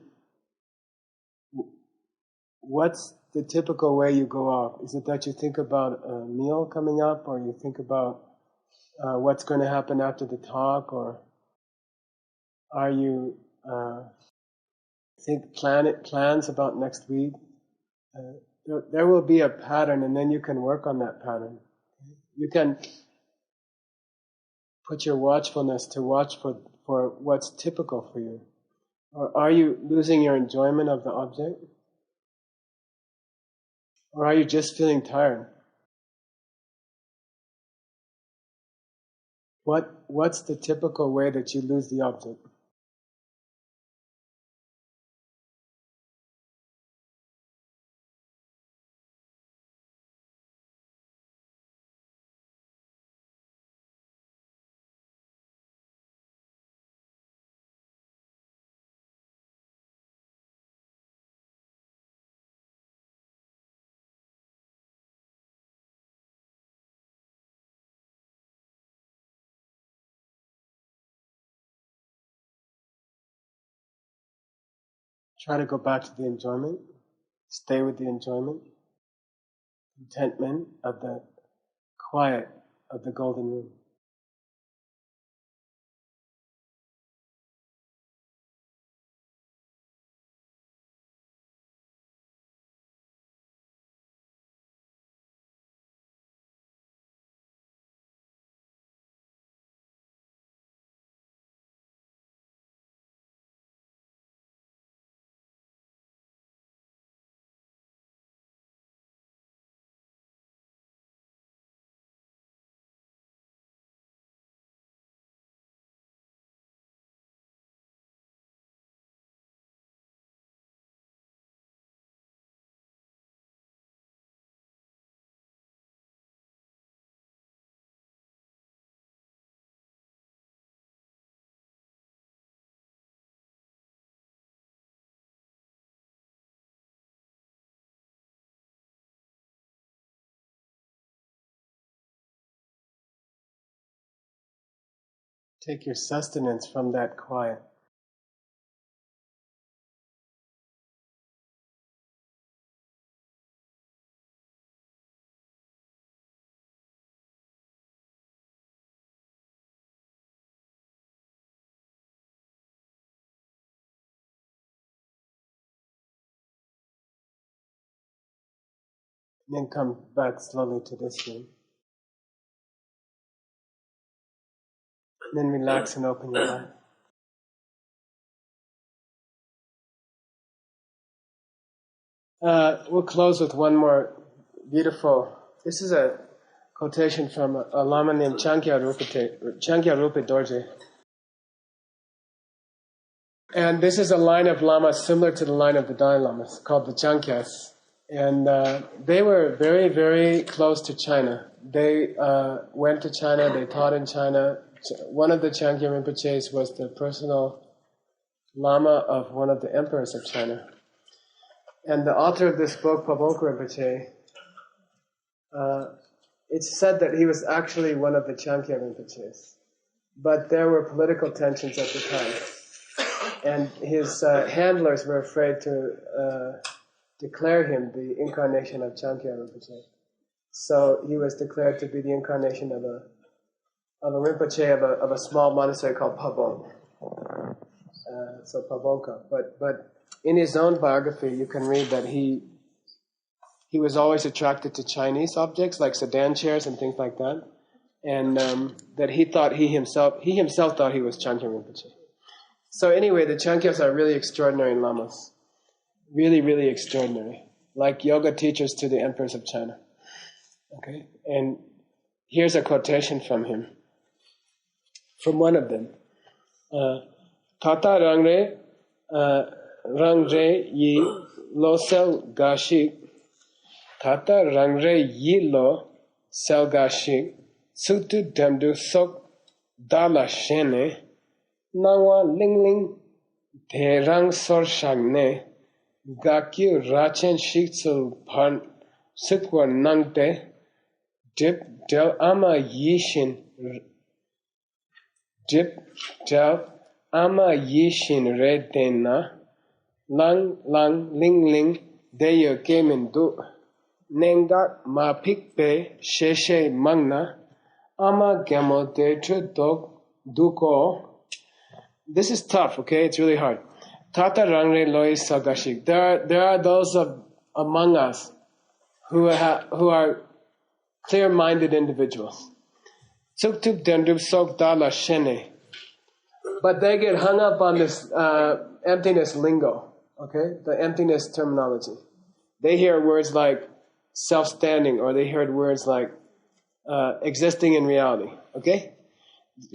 what's the typical way you go off. Is it that you think about a meal coming up, or you think about what's going to happen after the talk, or are you think plans about next week? there will be a pattern, and then you can work on that pattern. You can put your watchfulness to watch for what's typical for you. Or are you losing your enjoyment of the object? Or are you just feeling tired? What's the typical way that you lose the object? Try to go back to the enjoyment. Stay with the enjoyment. Contentment of the quiet of the golden room. Take your sustenance from that quiet. And then come back slowly to this room. And then relax and open your eye. We'll close with one more beautiful. This is a quotation from a Lama named Changkya Rolpe Dorje. And this is a line of Lamas similar to the line of the Dalai Lamas, called the Chankyas. And they were very, very close to China. They went to China, they taught in China. One of the Changkya Rinpoches was the personal Lama of one of the emperors of China. And the author of this book, Pabongka Rinpoche, it's said that he was actually one of the Changkya Rinpoches. But there were political tensions at the time. And his handlers were afraid to declare him the incarnation of Changkya Rinpoche. So he was declared to be the incarnation of a Rinpoche of a small monastery called Pabong. So Pabongka. But in his own biography, you can read that he was always attracted to Chinese objects like sedan chairs and things like that, and that he himself thought he was Changkya Rinpoche. So anyway, the Chankyas are really extraordinary lamas, really, really extraordinary, like yoga teachers to the emperors of China. Okay, and here's a quotation from him, from one of them. Tata rangre yi lo sel gashi. Tata rangre yi lo sel gashi. Sutu damdu sok dala shene. Nawa ling ling terang sor shagne. Gakyu rachen shiksul pan sukwa nangte. Dip del ama yishin. Dip del ama yishin re dena. Lang lang ling ling deyo kemen du. Nengat ma pikpe sheshe magna. Ama gamo de dog duko. This is tough, okay? It's really hard. Tata rangre lois sagashik. There are those among us who are clear-minded individuals. Tsuk-tup dendrup sok dala shene. But they get hung up on this emptiness lingo, okay? The emptiness terminology. They hear words like self-standing, or they heard words like existing in reality, okay?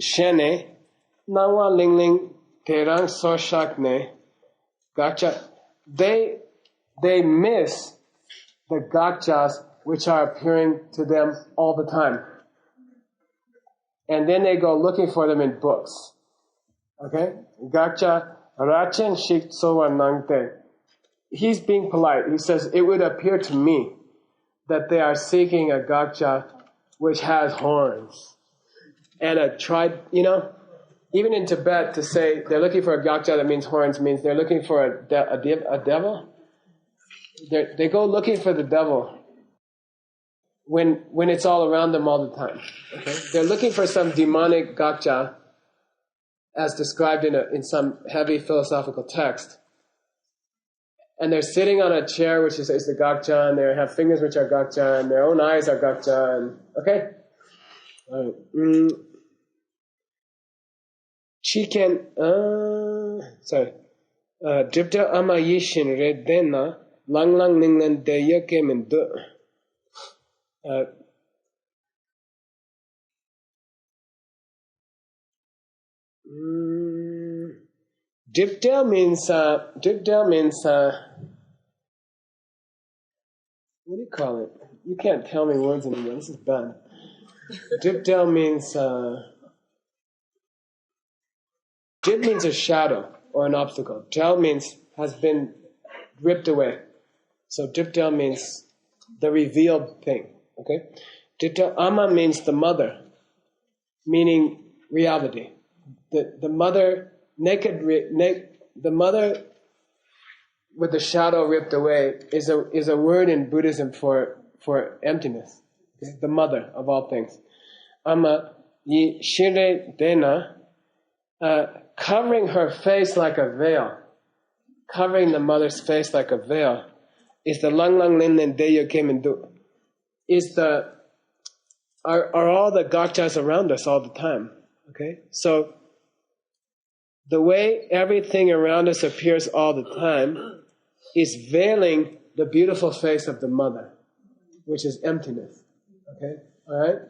Shene, nawa lingling, terang soshakne, Gakja. They miss the Gakjas which are appearing to them all the time. And then they go looking for them in books. Okay? Gakja rachen shik sowa nangte. He's being polite. He says, it would appear to me that they are seeking a Gakja which has horns. And a tribe, even in Tibet, to say they're looking for a Gakja that means horns means they're looking for a devil. They go looking for the devil when it's all around them all the time. Okay? They're looking for some demonic Gakja, as described in some heavy philosophical text. And they're sitting on a chair which is the Gakja, and they have fingers which are Gakja, and their own eyes are Gakja, and okay? All right. Chicken, Dripta ama yishin red dena, lang ninglan de yakem and du. Dripta means, what do you call it? You can't tell me words anymore, this is bad. Dripta means, Drip means a shadow or an obstacle. Del means has been ripped away. So Dripdel means the revealed thing. Okay? Dripdel Ama means the mother, meaning reality. The mother the mother with the shadow ripped away is a word in Buddhism for emptiness. Okay? The mother of all things. Ama yi shire dena. Covering her face like a veil, covering the mother's face like a veil, is the lang lin len deyo kem and do. Are all the Gakjas around us all the time? Okay, so the way everything around us appears all the time is veiling the beautiful face of the mother, which is emptiness. Okay, all right,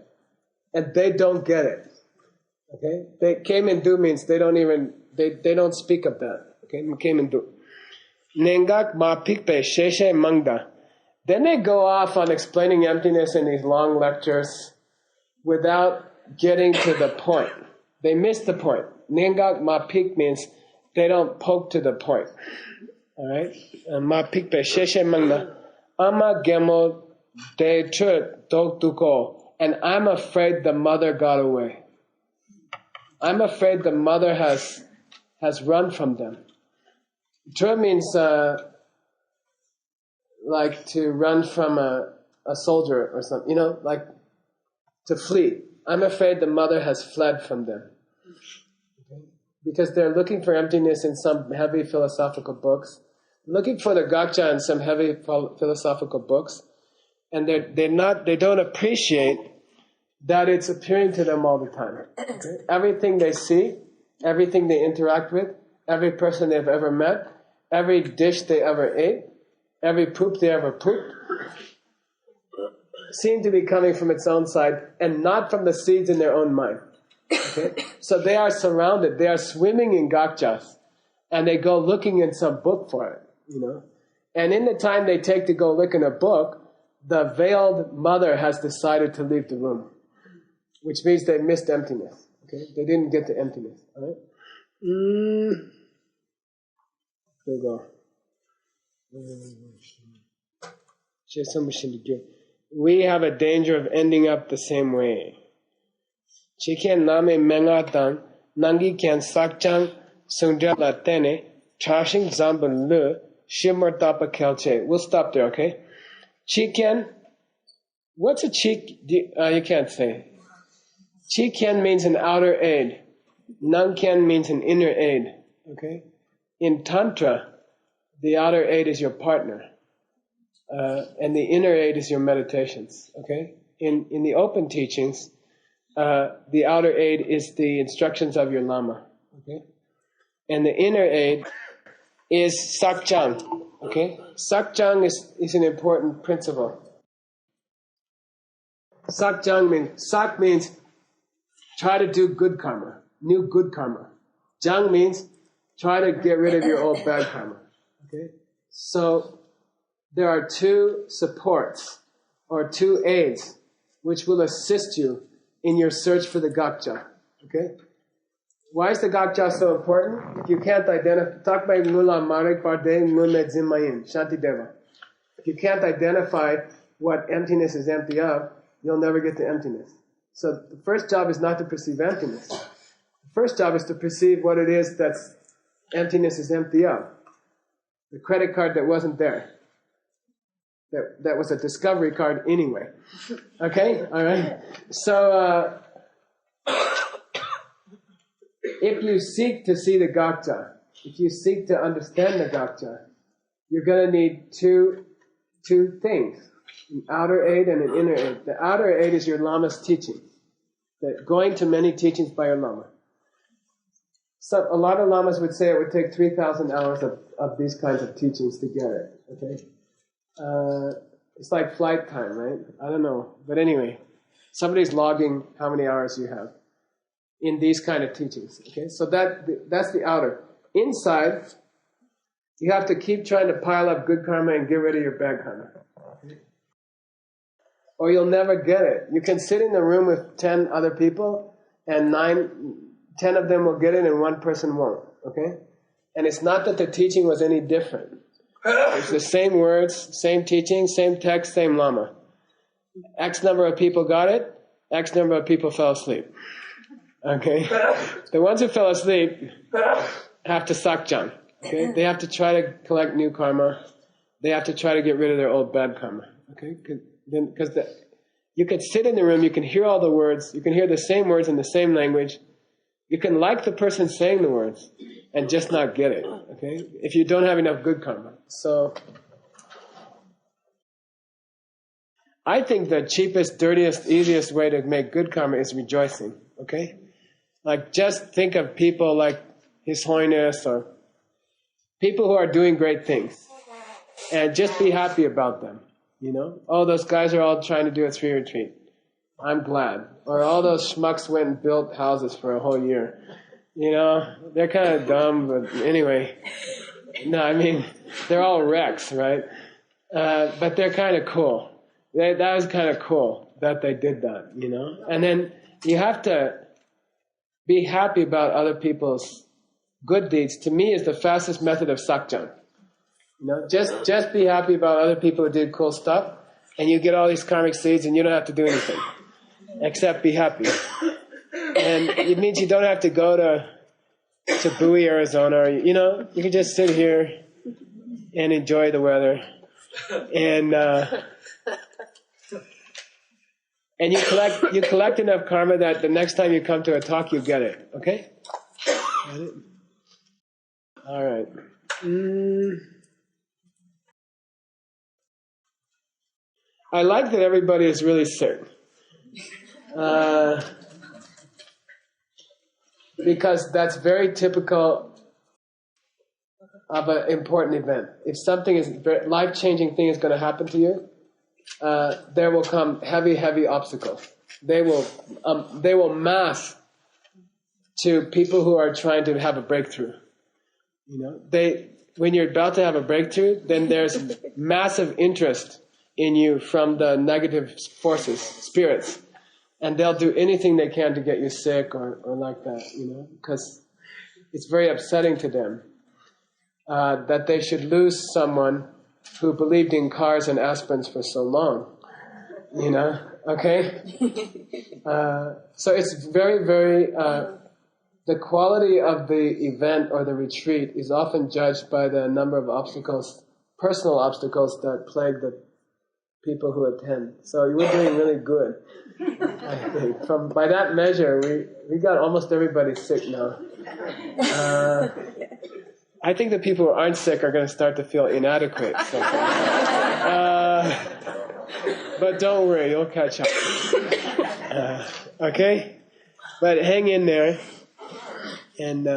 and they don't get it. Okay, they came and do means they don't speak of that. Okay, came and do. Nengak ma pikpe sheshe mangda. Then they go off on explaining emptiness in these long lectures without getting to the point. They miss the point. Nengak ma pik means they don't poke to the point. All right, ma pikpe sheshe mangda. Ama gemo de chut dok duko. And I'm afraid the mother got away. I'm afraid the mother has run from them. Tra means like to run from a soldier or something, like to flee. I'm afraid the mother has fled from them. Okay? Because they're looking for emptiness in some heavy philosophical books, looking for the Gakja in some heavy philosophical books, and they don't appreciate that it's appearing to them all the time. Okay? Everything they see, everything they interact with, every person they've ever met, every dish they ever ate, every poop they ever pooped, seem to be coming from its own side and not from the seeds in their own mind. Okay? So they are surrounded, they are swimming in Gakjas, and they go looking in some book for it, And in the time they take to go look in a book, the veiled mother has decided to leave the room. Which means they missed emptiness. Okay, they didn't get to emptiness. All right. There you go. We have a danger of ending up the same way. Chiken name mengatang nangi kyan sakchang sundala tene chashing zambal lu shimmer tapa kelche. We'll stop there. Okay. Chiken. What's a chik? You can't say. Chiken means an outer aid. Nangken means an inner aid. Okay? In Tantra, the outer aid is your partner. and the inner aid is your meditations. Okay, in the open teachings, the outer aid is the instructions of your Lama. Okay, and the inner aid is sakjang. Okay, sakjang is an important principle. Sakjang means try to do good karma, new good karma. Jang means try to get rid of your old bad karma. Okay, so there are two supports or two aids which will assist you in your search for the Gakja. Okay, why is the Gakja so important? If you can't identify, talk by Mula Marek Barde Mune Zimayin Shanti Deva. If you can't identify what emptiness is empty of, you'll never get to emptiness. So the first job is not to perceive emptiness. The first job is to perceive what it is that emptiness is empty of. The credit card that wasn't there. That was a discovery card anyway. Okay? All right? So, if you seek to see the Gakja, if you seek to understand the Gakja, you're going to need two things. An outer aid and an inner aid. The outer aid is your Lama's teaching. Going to many teachings by your Lama. So a lot of Lamas would say it would take 3,000 hours of these kinds of teachings to get it. Okay? It's like flight time, right? I don't know. But anyway, somebody's logging how many hours you have in these kind of teachings. Okay? So that's the outer. Inside, you have to keep trying to pile up good karma and get rid of your bad karma. Or you'll never get it. You can sit in the room with 10 other people, and 10 of them will get it and one person won't. Okay? And it's not that the teaching was any different. It's the same words, same teaching, same text, same Lama. X number of people got it, X number of people fell asleep. Okay? The ones who fell asleep have to sakjang. Okay? They have to try to collect new karma. They have to try to get rid of their old bad karma. Okay? Because you could sit in the room, you can hear all the words, you can hear the same words in the same language, you can like the person saying the words and just not get it, okay? If you don't have enough good karma. So, I think the cheapest, dirtiest, easiest way to make good karma is rejoicing, okay? Like just think of people like His Holiness or people who are doing great things and just be happy about them. You know, oh, those guys are all trying to do a 3 retreat. I'm glad. Or all those schmucks went and built houses for a whole year. You know, they're kind of dumb, but anyway. No, I mean, they're all wrecks, right? But they're kind of cool. That was kind of cool that they did that, you know. And then you have to be happy about other people's good deeds. To me, is the fastest method of sakjang. You know, just be happy about other people who did cool stuff, and you get all these karmic seeds, and you don't have to do anything except be happy. And it means you don't have to go to Bowie, Arizona, or you know, you can just sit here and enjoy the weather, and you collect enough karma that the next time you come to a talk, you get it. Okay? Got it? All right. I like that everybody is really sick. Because that's very typical of an important event. If something is life-changing thing is going to happen to you, there will come heavy, heavy obstacles. They will mass to people who are trying to have a breakthrough. You know, when you're about to have a breakthrough, then there's massive interest in you from the negative forces, spirits, and they'll do anything they can to get you sick or like that, you know, because it's very upsetting to them that they should lose someone who believed in cars and aspirins for so long, you know, okay? So it's very, very, the quality of the event or the retreat is often judged by the number of obstacles, personal obstacles that plague the people who attend. So we're doing really good, I think. By that measure, we got almost everybody sick now. I think the people who aren't sick are going to start to feel inadequate. But don't worry, you'll catch up. Okay? But hang in there. And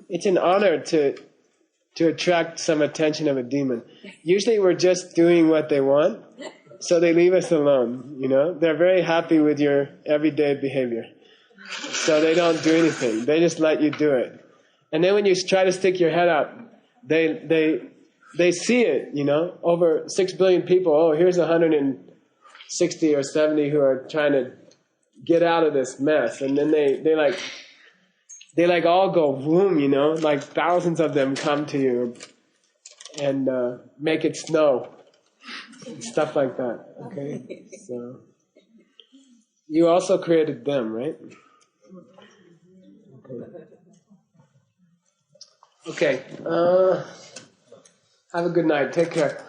it's an honor to attract some attention of a demon. Usually we're just doing what they want, so they leave us alone, you know? They're very happy with your everyday behavior. So they don't do anything. They just let you do it. And then when you try to stick your head up, they see it, you know? Over 6 billion people, oh, here's 160 or 70 who are trying to get out of this mess. And then they all go boom, you know? Like thousands of them come to you and make it snow. Stuff like that, okay? So you also created them, right? Okay. Have a good night. Take care.